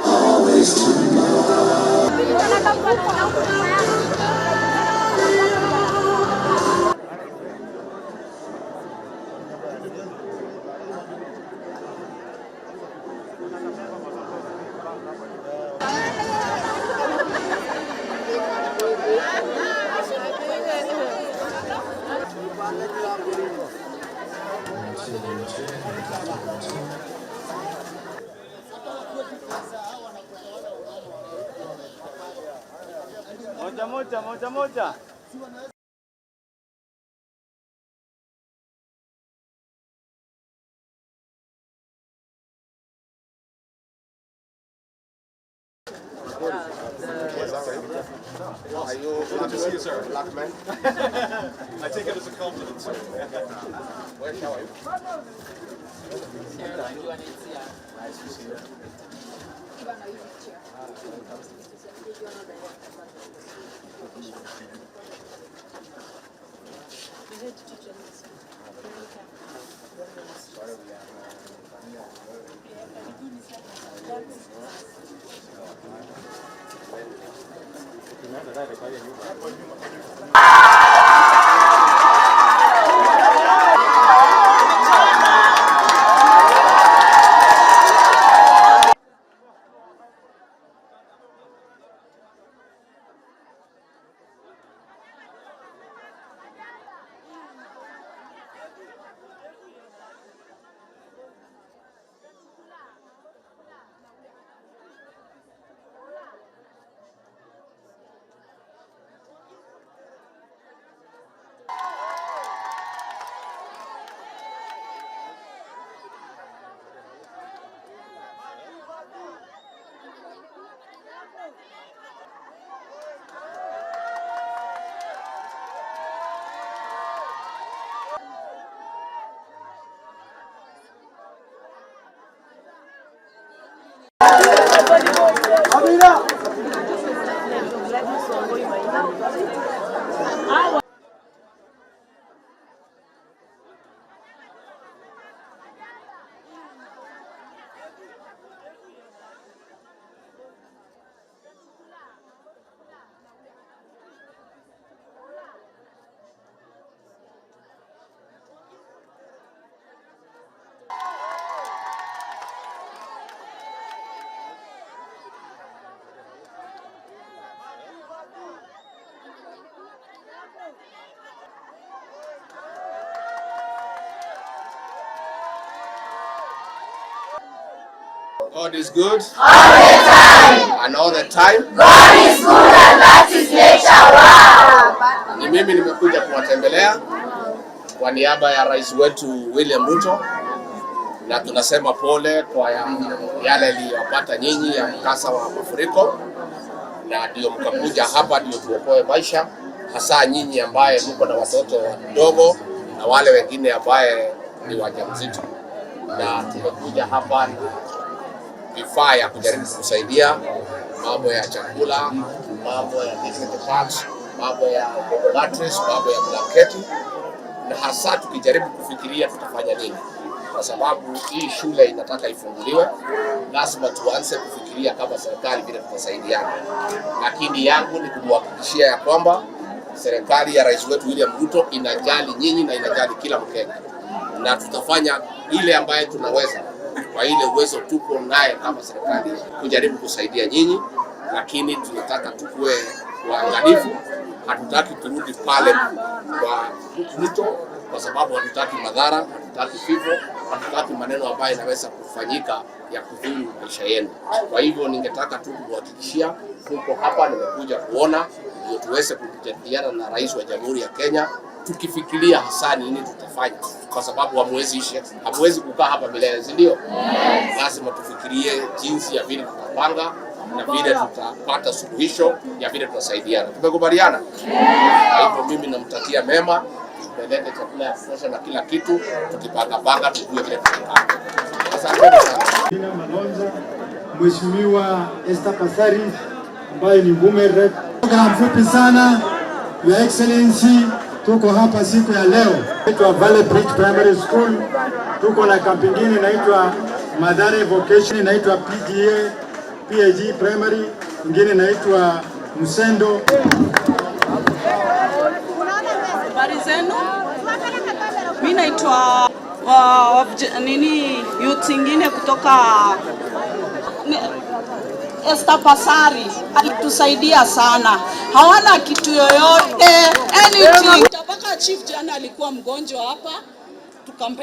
Always tomorrow. Moja. Are you good to see you, sir? Black man? I take it as a compliment, sir. Where shall I? Nice to see you. God is good all the time. And all the time God is good and that is nature. Wow. Ni mimi nimekuja kuwatembelea kwa niaba ya rais wetu William Ruto, na tunasema pole kwa yale yaliyopata nyinyi ya mkasa wa mafuriko, na ndio mkakuja hapa ndio tuokoe maisha, hasa nyinyi ambaye mko na watoto wadogo na wale wengine ambaye ni wajawazito. Na tumekuja hapa na vifaa ya kujaribu kusaidia mambo ya chakula, mambo ya parts, mambo ya mattress, mambo ya blanketi, na hasa tukijaribu kufikiria tutafanya nini, kwa sababu hii shule inataka ifunguliwe. Lazima tuanze kufikiria kama serikali vile tutasaidiana, lakini yangu ni kumhakikishia ya kwamba serikali ya rais wetu William Ruto inajali nyinyi na inajali kila Mkenya, na tutafanya ile ambaye tunaweza kwa ile uwezo tuko naye kama serikali kujaribu kusaidia nyinyi, lakini tunataka tukue waangalifu. Hatutaki turudi pale kwa mto, kwa sababu hatutaki madhara, hatutaki vifo, hatutaki maneno ambayo inaweza kufanyika ya kudhuru maisha yenu. Kwa hivyo ningetaka tu kuhakikishia tuko hapa, nimekuja kuona ndio tuweze kujadiliana na rais wa Jamhuri ya Kenya, tukifikiria hasa nini tutafanya, kwa sababu hamwezi kukaa hapa milele, si ndio? Lazima tufikirie jinsi ya vile tutapanga na vile tutapata suluhisho ya vile tutasaidiana. Tumekubaliana? Kwa hivyo mimi namtakia mema, tupeleke chakula ya kutosha na kila kitu, tukipanga tujue vile tutapanga. Asante sana. Jina Malonza, Mheshimiwa Esther Pasari ambaye ni Women Rep. Mfupi sana, Your Excellency tuko hapa siku ya leo. Inaitwa Valley Bridge Primary School. Tuko na kambi nyingine inaitwa Mathare Vocation, inaitwa PGA, PAG Primary, nyingine inaitwa Musendo. Habari zenu? Mimi naitwa youth ingine kutoka Esther Pasari. Alitusaidia sana, hawana kitu yoyote anything. Tabaka chief jana alikuwa mgonjwa hapa, tukampe